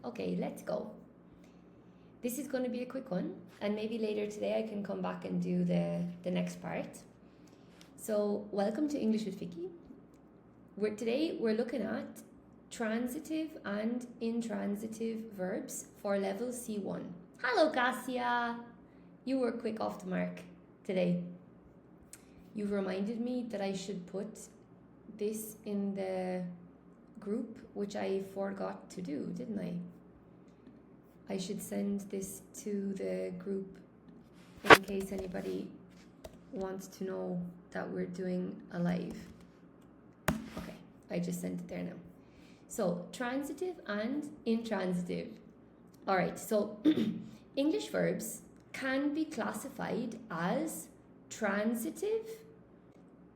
Okay, let's go. This is going to be a quick one, and maybe later today I can come back and do the next part. So, welcome to English with Vikki. Today we're looking at transitive and intransitive verbs for level C1. Hello, Cassia! You were quick off the mark today. You reminded me that I should put this in the group, which I forgot to do, didn't I? I should send this to the group in case anybody wants to know that we're doing a live. Okay, I just sent it there now. So, transitive and intransitive. All right, so English verbs can be classified as transitive,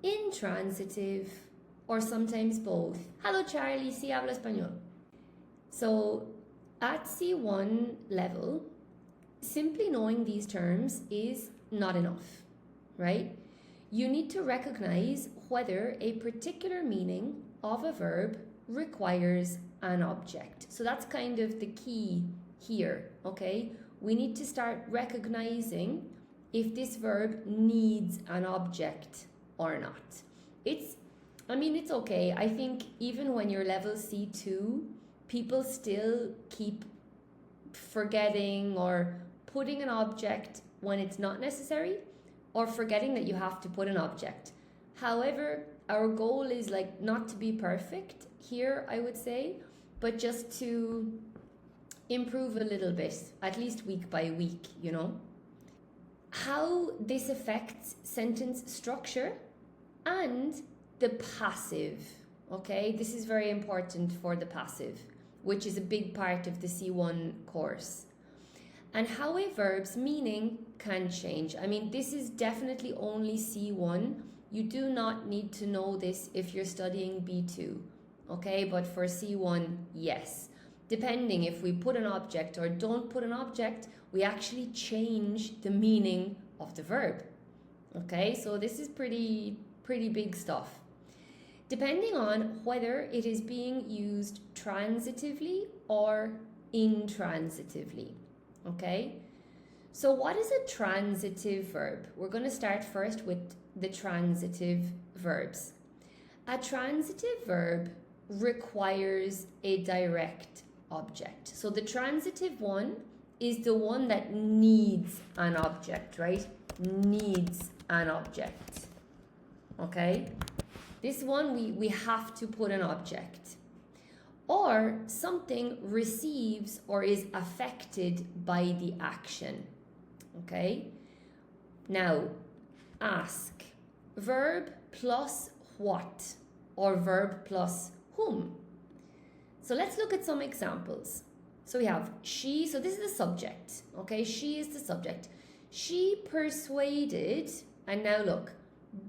intransitive, or sometimes both. Hello Charlie, sí hablo español. So at C1 level, simply knowing these terms is not enough, right? You need to recognize whether a particular meaning of a verb requires an object. So that's kind of the key here, okay? We need to start recognizing if this verb needs an object or not. It's okay. I think even when you're level C2, people still keep forgetting or putting an object when it's not necessary, or forgetting that you have to put an object. However, our goal is not to be perfect here, I would say, but just to improve a little bit, at least week by week, you know. How this affects sentence structure and the passive, okay? This is very important for the passive, which is a big part of the C1 course. And how a verb's meaning can change. This is definitely only C1. You do not need to know this if you're studying B2, okay? But for C1, yes. Depending if we put an object or don't put an object, we actually change the meaning of the verb, okay? So this is pretty big stuff. Depending on whether it is being used transitively or intransitively, okay? So what is a transitive verb? We're going to start first with the transitive verbs. A transitive verb requires a direct object. So the transitive one is the one that needs an object, right? Needs an object, okay? This one, we have to put an object. Or something receives or is affected by the action, okay? Now, ask, verb plus what? Or verb plus whom? So let's look at some examples. So we have she, so this is the subject, okay? She is the subject. She persuaded, and now look,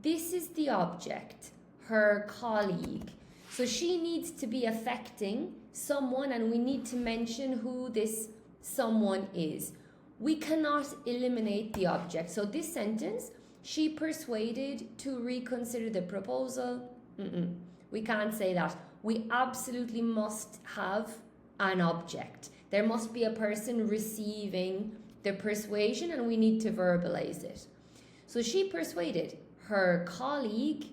this is the object, her colleague. So she needs to be affecting someone, and we need to mention who this someone is. We cannot eliminate the object. So this sentence, she persuaded to reconsider the proposal. We can't say that. We absolutely must have an object. There must be a person receiving the persuasion, and we need to verbalize it. So she persuaded her colleague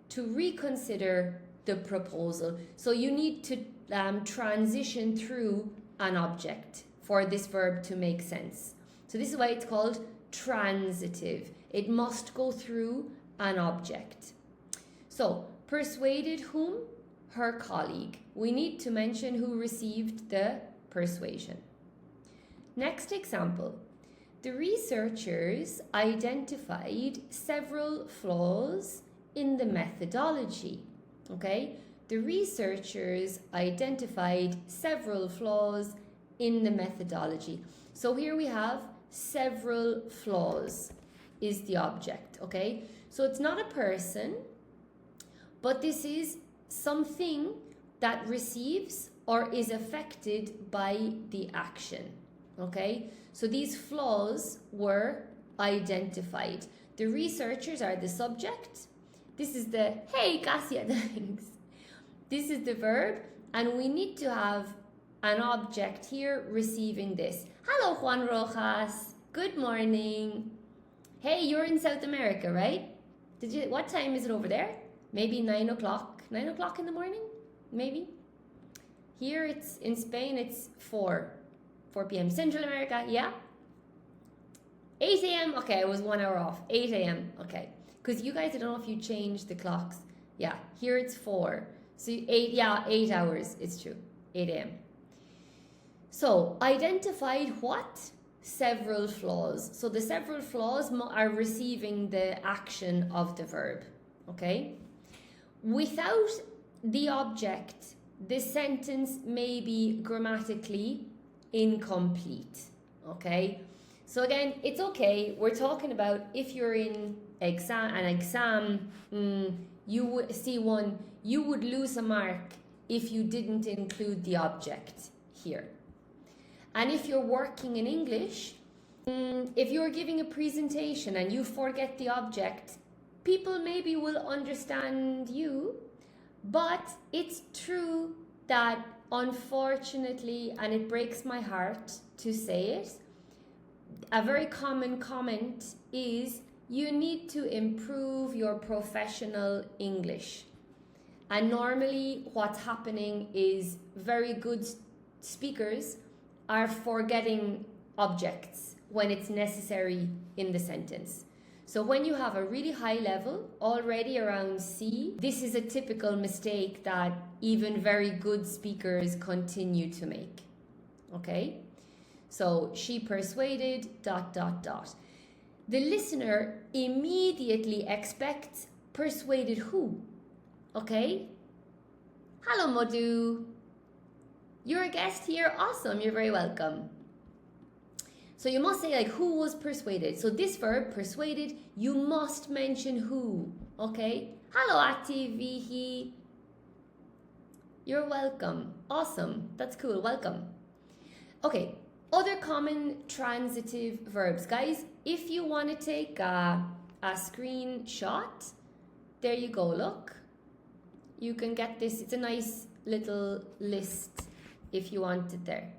to reconsider the proposal. So you need to transition through an object for this verb to make sense. So this is why it's called transitive. It must go through an object. So persuaded whom? Her colleague. We need to mention who received the persuasion. Next example. The researchers identified several flaws in the methodology, okay? The researchers identified several flaws in the methodology. So here we have several flaws is the object, okay? So it's not a person, but this is something that receives or is affected by the action, okay? So these flaws were identified. The researchers are the subject. This is hey Cassia, thanks. This is the verb, and we need to have an object here receiving this. Hello, Juan Rojas. Good morning. Hey, you're in South America, right? What time is it over there? Maybe 9 o'clock. 9 o'clock in the morning? Maybe. Here it's in Spain, it's 4 p.m. Central America, yeah? 8 a.m. Okay, I was 1 hour off. 8 a.m. Okay. Because you guys, I don't know if you changed the clocks. Yeah, here it's 4. So 8 hours. It's true. 8 a.m. So identified what? Several flaws. So the several flaws are receiving the action of the verb. Okay? Without the object, the sentence may be grammatically incomplete. Okay? So again, it's okay. We're talking about if you're in an exam, you would see one, you would lose a mark if you didn't include the object here. And if you're working in English, if you're giving a presentation and you forget the object, people maybe will understand you, but it's true that unfortunately, and it breaks my heart to say it, a very common comment is you need to improve your professional English. And normally what's happening is very good speakers are forgetting objects when it's necessary in the sentence. So when you have a really high level, already around C, this is a typical mistake that even very good speakers continue to make. Okay? So she persuaded ... The listener immediately expects persuaded who? Okay? Hello, Madhu. You're a guest here. Awesome. You're very welcome. So you must say like who was persuaded. So this verb, persuaded, you must mention who. Okay? Hello, Ati. You're welcome. Awesome. That's cool. Welcome. Okay. Other common transitive verbs. Guys, if you want to take a screenshot, there you go. Look. You can get this. It's a nice little list if you want it there.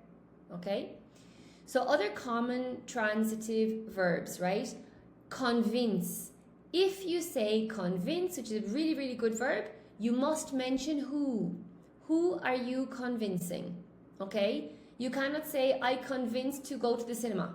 Okay? So other common transitive verbs, right? Convince. If you say convince, which is a really, really good verb, you must mention who. Who are you convincing? Okay? You cannot say, I convinced to go to the cinema.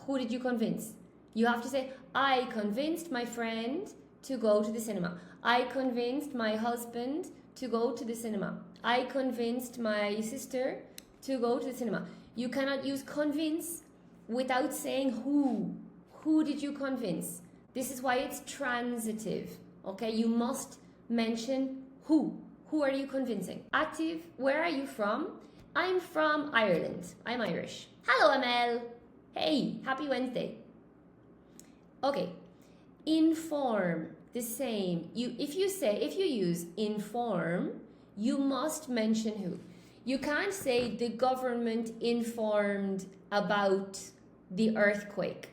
Who did you convince? You have to say, I convinced my friend to go to the cinema. I convinced my husband to go to the cinema. I convinced my sister to go to the cinema. You cannot use convince without saying who. Who did you convince? This is why it's transitive. Okay, you must mention who. Who are you convincing? Ativ, where are you from? I'm from Ireland. I'm Irish. Hello, Amel. Hey, happy Wednesday. Okay, inform, the same. If you use inform, you must mention who. You can't say the government informed about the earthquake.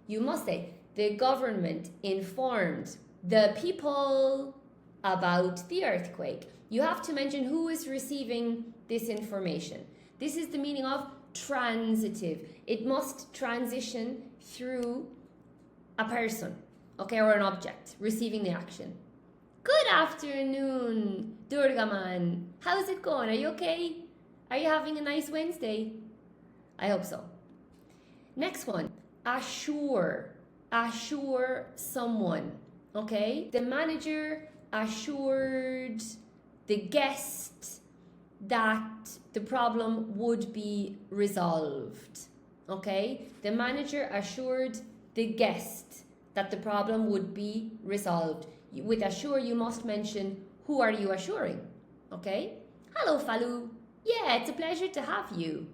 You must say the government informed the people about the earthquake. You have to mention who is receiving this information. This is the meaning of transitive. It must transition through a person, okay, or an object receiving the action. Good afternoon, Durgaman. How's it going? Are you okay? Are you having a nice Wednesday? I hope so. Next one, assure. Assure someone, okay? The manager assured the guest that the problem would be resolved, okay? The manager assured the guest that the problem would be resolved. With assure, you must mention who are you assuring, okay? Hello, Falu. Yeah, it's a pleasure to have you.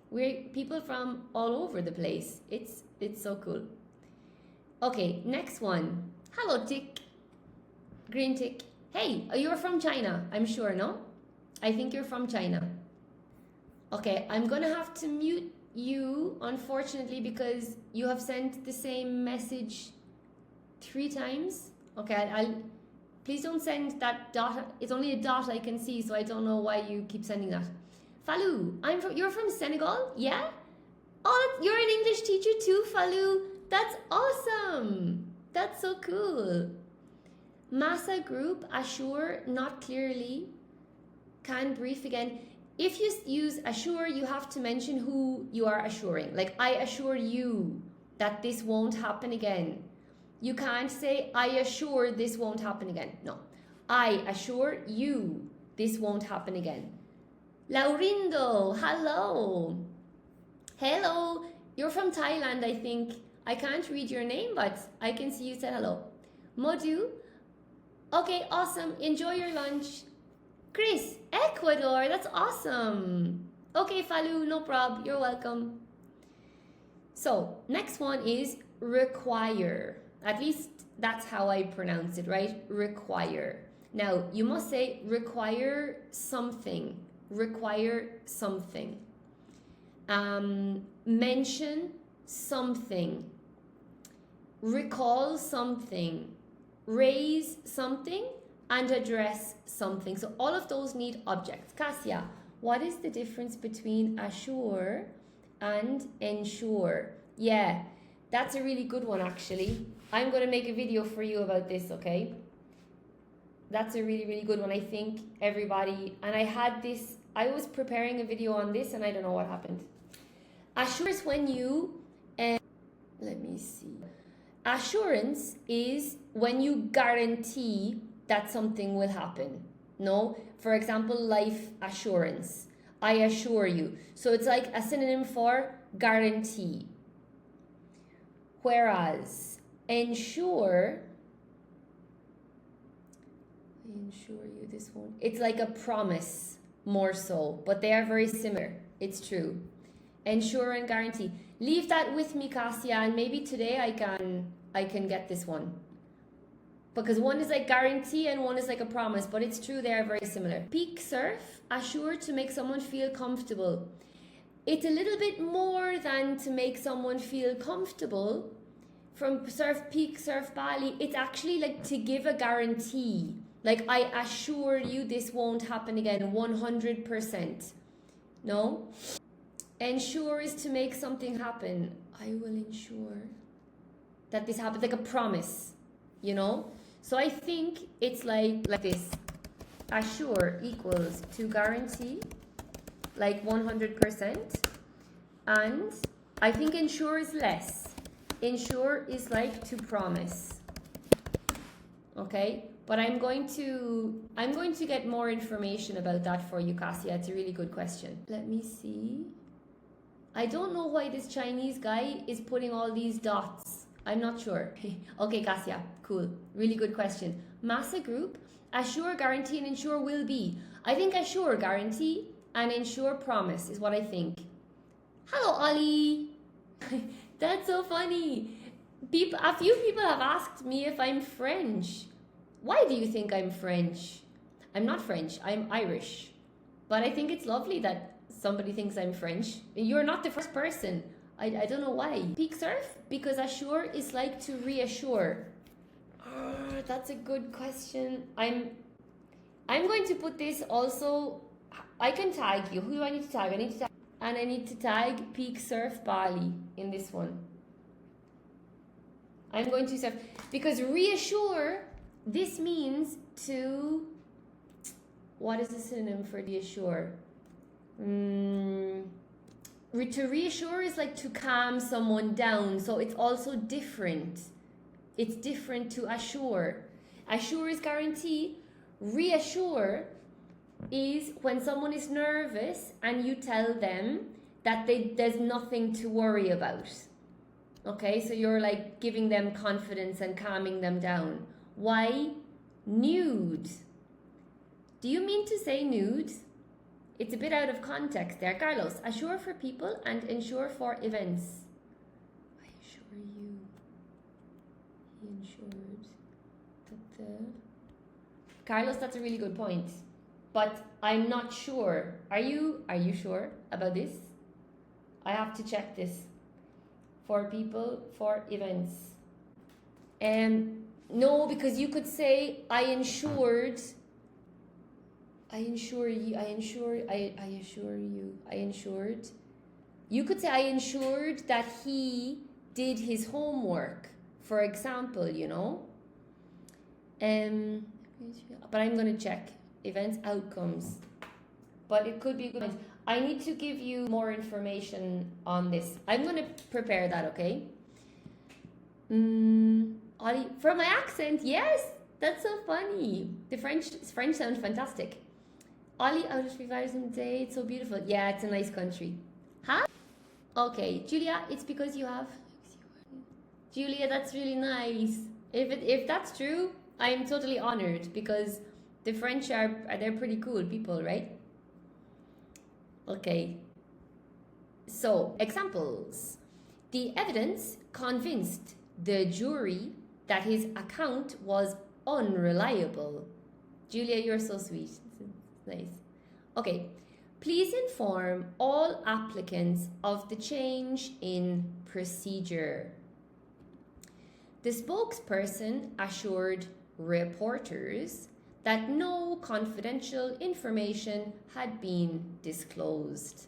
We're people from all over the place. It's so cool. Okay, next one. Hello, Tick. Green Tick. Hey, you're from China, I'm sure, no? I think you're from China. Okay, I'm gonna have to mute you, unfortunately, because you have sent the same message 3 times. Okay, Please don't send that dot. It's only a dot I can see, so I don't know why you keep sending that. Falou, you're from Senegal? Yeah? Oh, you're an English teacher too, Falou. That's awesome. That's so cool. Massa group, assure, not clearly. Can brief again. If you use assure, you have to mention who you are assuring. Like, I assure you that this won't happen again. You can't say, I assure this won't happen again. No. I assure you this won't happen again. Laurindo, hello. Hello. You're from Thailand, I think. I can't read your name, but I can see you said hello. Modu. Okay, awesome. Enjoy your lunch. Chris, Ecuador. That's awesome. Okay, Falou, no prob. You're welcome. So, next one is require. At least that's how I pronounce it, right? Require. Now, you must say require something. Require something. Mention something. Recall something. Raise something. And address something. So all of those need objects. Cassia, what is the difference between assure and ensure? Yeah, that's a really good one actually. I'm going to make a video for you about this, okay? That's a really, really good one. I think everybody, and I was preparing a video on this and I don't know what happened. Assure is when you, let me see. Assurance is when you guarantee that something will happen. No? For example, life assurance. I assure you. So it's like a synonym for guarantee. Whereas ensure you this won't. It's like a promise more so, but they are very similar. It's true. Ensure and guarantee. Leave that with me, Cassia, and maybe today I can get this one. Because one is like guarantee and one is like a promise, but it's true they are very similar. Peak surf, assure to make someone feel comfortable. It's a little bit more than to make someone feel comfortable. From surf peak, surf Bali, it's actually like to give a guarantee. Like, I assure you this won't happen again, 100%. No? Ensure is to make something happen. I will ensure that this happens, like a promise, you know? So I think it's like this. Assure equals to guarantee, like 100%. And I think ensure is less. Ensure is like to promise. Okay? But I'm going to get more information about that for you, Cassia. It's a really good question. Let me see. I don't know why this Chinese guy is putting all these dots. I'm not sure. Okay, Cassia, cool. Really good question. Massa group, assure, guarantee, and ensure will be. I think assure, guarantee, and ensure promise is what I think. Hello, Ollie. That's so funny. A few people have asked me if I'm French. Why do you think I'm French? I'm not French, I'm Irish. But I think it's lovely that somebody thinks I'm French. You're not the first person. I don't know why. Peak surf? Because assure is like to reassure. That's a good question. I'm going to put this also. I can tag you. Who do I need to tag? I need to tag Peak Surf Bali in this one. I'm going to surf because reassure. This means to. What is the synonym for reassure? To reassure is like to calm someone down, so it's also different. It's different to assure. Assure is guarantee. Reassure is when someone is nervous and you tell them that there's nothing to worry about. Okay, so you're like giving them confidence and calming them down. Why? Nude. Do you mean to say nude? It's a bit out of context there. Carlos, assure for people and ensure for events. I assure you. He ensured that the... Carlos, that's a really good point. But I'm not sure. Are you sure about this? I have to check this. For people, for events. No, because you could say, I ensured. I insure you. I assure you. I ensured. You could say, I ensured that he did his homework, for example, you know. But I'm going to check events, outcomes. But it could be good. I need to give you more information on this. I'm going to prepare that, okay? Ollie, from my accent, yes, that's so funny. The French sound fantastic. Ollie, out of 3,000 a day, it's so beautiful. Yeah, it's a nice country. Huh? Okay, Julia, it's because you have. Julia, that's really nice. If that's true, I am totally honored because the French they're pretty cool people, right? Okay. So, examples. The evidence convinced the jury that his account was unreliable. Julia, you're so sweet. Nice. Okay. Please inform all applicants of the change in procedure. The spokesperson assured reporters that no confidential information had been disclosed.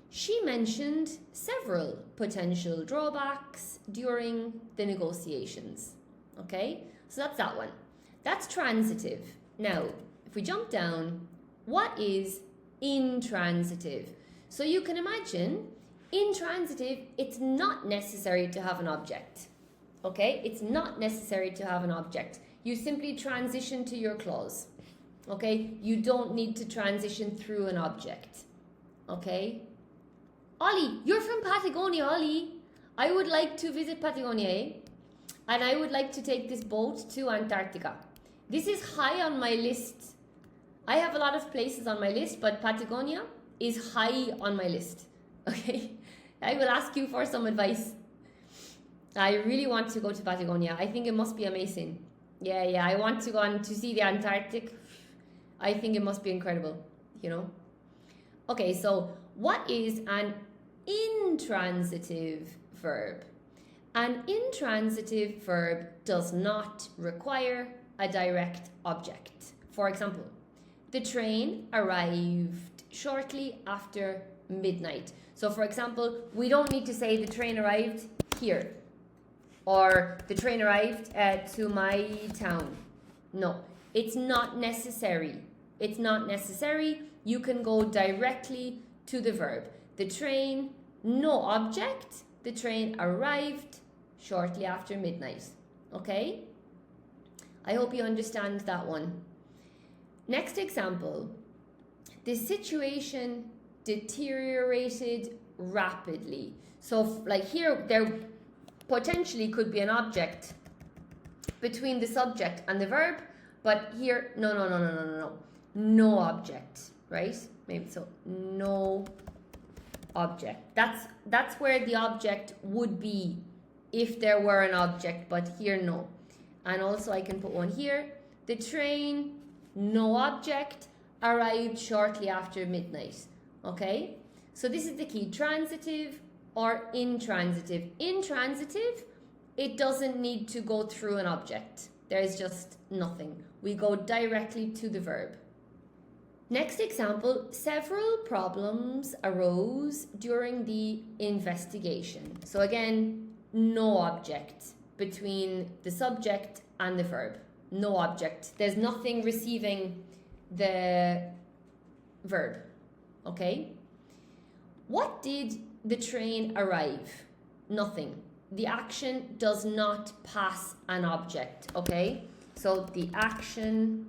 She mentioned several potential drawbacks during the negotiations. Okay, so that's that one. That's transitive. Now, if we jump down, what is intransitive? So you can imagine, intransitive, it's not necessary to have an object. Okay, it's not necessary to have an object. You simply transition to your clause. Okay, you don't need to transition through an object. Okay, Ollie, you're from Patagonia, Ollie. I would like to visit Patagonia, eh? And I would like to take this boat to Antarctica. This is high on my list. I have a lot of places on my list, but Patagonia is high on my list. Okay, I will ask you for some advice. I really want to go to Patagonia. I think it must be amazing. Yeah, I want to go on to see the Antarctic. I think it must be incredible, you know. Okay, so what is an intransitive verb? An intransitive verb does not require a direct object. For example, the train arrived shortly after midnight. So for example, we don't need to say the train arrived here or the train arrived to my town. No, it's not necessary. It's not necessary. You can go directly to the verb. The train, no object. The train arrived shortly after midnight. Okay? I hope you understand that one. Next example. The situation deteriorated rapidly. So like here, there potentially could be an object between the subject and the verb, but here, no. No object, right? Maybe so, no object. That's where the object would be if there were an object, but here no. And also I can put one here. The train, no object, arrived shortly after midnight. Okay? So this is the key. Transitive or intransitive. Intransitive, it doesn't need to go through an object. There is just nothing. We go directly to the verb. Next example, several problems arose during the investigation. So again, no object between the subject and the verb. No object. There's nothing receiving the verb. Okay? What did the train arrive? Nothing. The action does not pass an object. Okay? So the action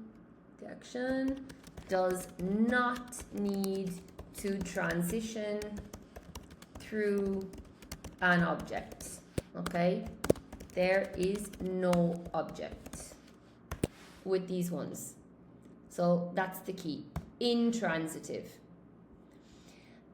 does not need to transition through an object. Okay? There is no object with these ones. So that's the key. Intransitive.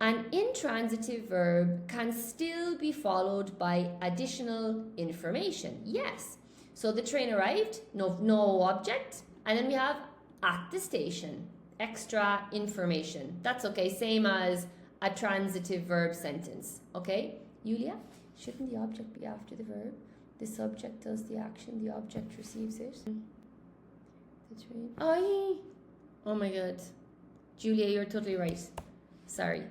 An intransitive verb can still be followed by additional information. Yes. So the train arrived, no object, and then we have at the station, extra information. That's okay, same as a transitive verb sentence. Okay, Julia, shouldn't the object be after the verb? The subject does the action, the object receives it. Oh my god. Julia, you're totally right. Sorry.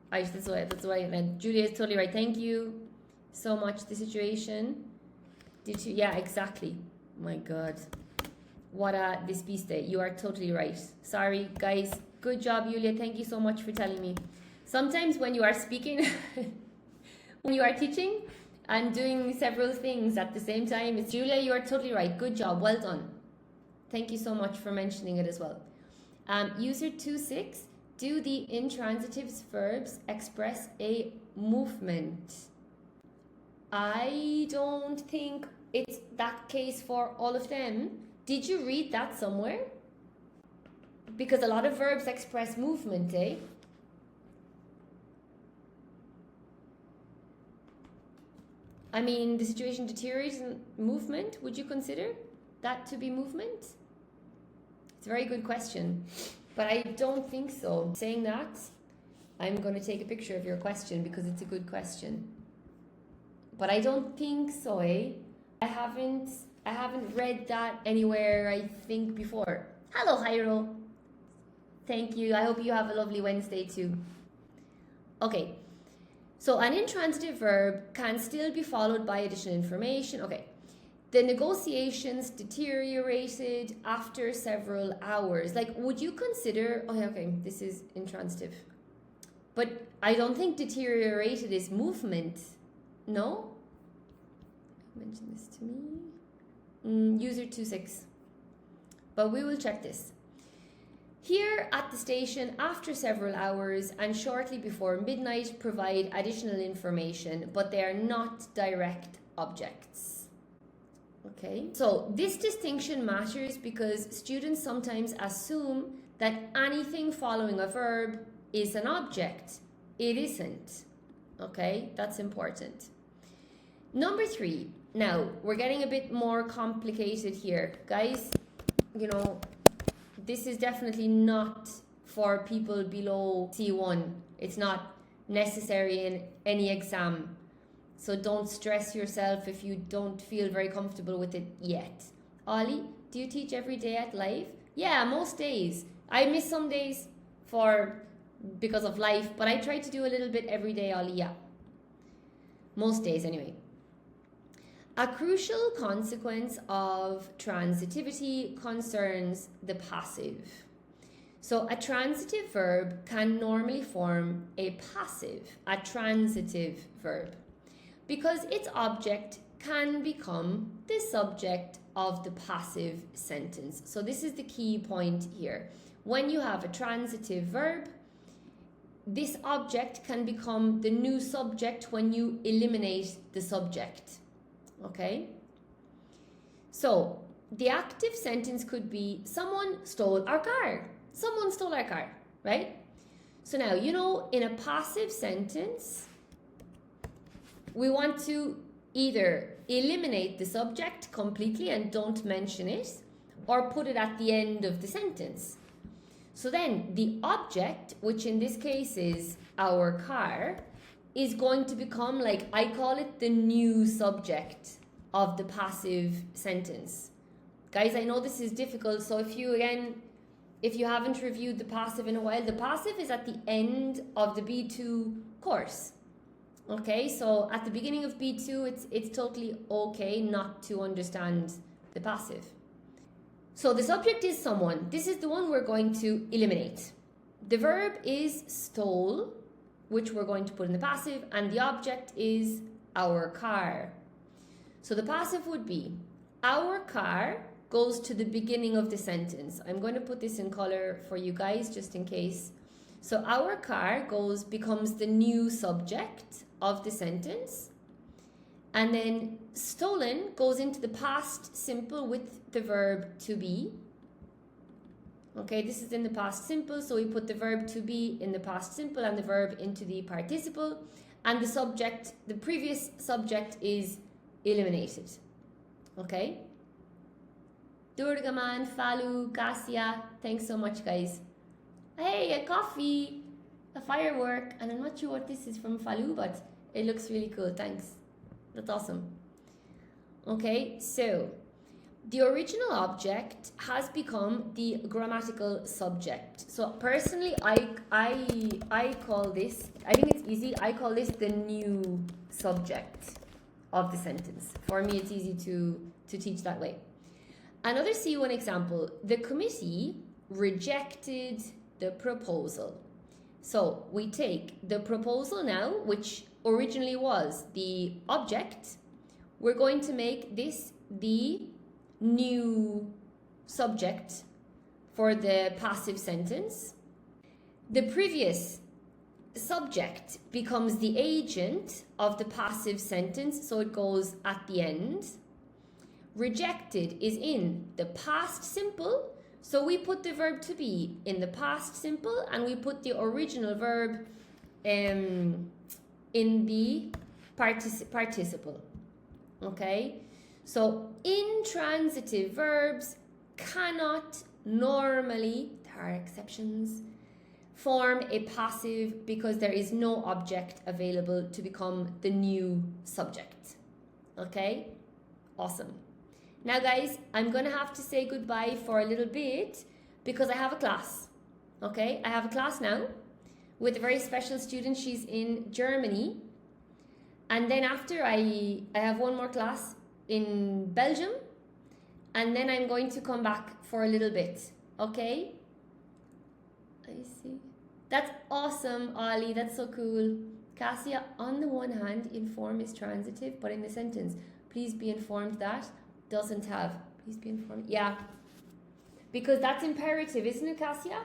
That's why I meant. Julia is totally right. Thank you so much. The situation. Did you? Yeah, exactly. My god. What a despiste. You are totally right. Sorry, guys. Good job, Julia. Thank you so much for telling me. Sometimes when you are speaking, when you are teaching and doing several things at the same time, it's Julia, you are totally right. Good job. Well done. Thank you so much for mentioning it as well. User 26, do the intransitive verbs express a movement? I don't think it's that case for all of them. Did you read that somewhere? Because a lot of verbs express movement, eh? I mean, the situation deteriorates in movement. Would you consider that to be movement? It's a very good question, but I don't think so. Saying that, I'm going to take a picture of your question because it's a good question. But I don't think so, eh? I haven't read that anywhere, I think, before. Hello, Jairo. Thank you. I hope you have a lovely Wednesday too. Okay. So an intransitive verb can still be followed by additional information. Okay. The negotiations deteriorated after several hours. Like, would you consider... Okay, this is intransitive. But I don't think deteriorated is movement. No? Mention this to me. User 26. But we will check this. Here at the station, after several hours and shortly before midnight, provide additional information, but they are not direct objects. Okay, so this distinction matters because students sometimes assume that anything following a verb is an object. It isn't. Okay, that's important. Number 3. Now, we're getting a bit more complicated here. Guys, you know, this is definitely not for people below C1. It's not necessary in any exam. So don't stress yourself if you don't feel very comfortable with it yet. Ollie, do you teach every day at live? Yeah, most days. I miss some days because of life, but I try to do a little bit every day, Ollie, yeah. Most days anyway. A crucial consequence of transitivity concerns the passive. So a transitive verb can normally form a passive, a transitive verb, because its object can become the subject of the passive sentence. So this is the key point here. When you have a transitive verb, this object can become the new subject when you eliminate the subject. Okay? So the active sentence could be, someone stole our car. Someone stole our car, right? So now, you know, in a passive sentence, we want to either eliminate the subject completely and don't mention it, or put it at the end of the sentence. So then the object, which in this case is our car, is going to become, like, I call it the new subject of the passive sentence. Guys, I know this is difficult, so if you haven't reviewed the passive in a while, the passive is at the end of the B2 course. Okay, so at the beginning of B2, it's totally okay not to understand the passive. So the subject is someone. This is the one we're going to eliminate. The verb is stole, which we're going to put in the passive, and the object is our car. So the passive would be, our car goes to the beginning of the sentence. I'm going to put this in color for you guys just in case. So our car becomes the new subject of the sentence, and then stolen goes into the past simple with the verb to be. Okay, this is in the past simple, so we put the verb to be in the past simple and the verb into the participle, and the subject, the previous subject, is eliminated. Okay? Durgaman, Falu, Kasia, thanks so much, guys. Hey, a coffee, a firework, and I'm not sure what this is from Falu, but it looks really cool. Thanks. That's awesome. Okay, so the original object has become the grammatical subject. So personally, I call this, I think it's easy, I call this the new subject of the sentence. For me, it's easy to teach that way. Another C1 example, the committee rejected the proposal. So we take the proposal now, which originally was the object. We're going to make this the new subject for the passive sentence. The previous subject becomes the agent of the passive sentence, so it goes at the end. Rejected is in the past simple, so we put the verb to be in the past simple and we put the original verb in the participle. Okay, so intransitive verbs cannot normally, there are exceptions, form a passive because there is no object available to become the new subject. Okay, awesome. Now guys, I'm gonna have to say goodbye for a little bit because I have a class. Okay, I have a class now with a very special student. She's in Germany. And then after I have one more class in Belgium, and then I'm going to come back for a little bit, okay? I see. That's awesome, Ollie, that's so cool. Cassia, on the one hand, inform is transitive, but in the sentence, please be informed that doesn't have, please be informed, yeah. Because that's imperative, isn't it, Cassia?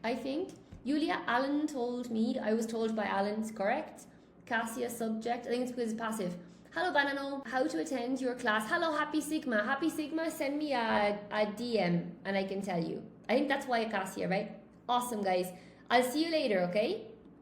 I think. Julia, Alan told me, I was told by Alan, it's correct. Cassia, subject, I think it's because it's passive. Hello, Banano, how to attend your class? Hello, Happy Sigma. Happy Sigma, send me a DM and I can tell you. I think that's why Cassia, right? Awesome, guys. I'll see you later, okay?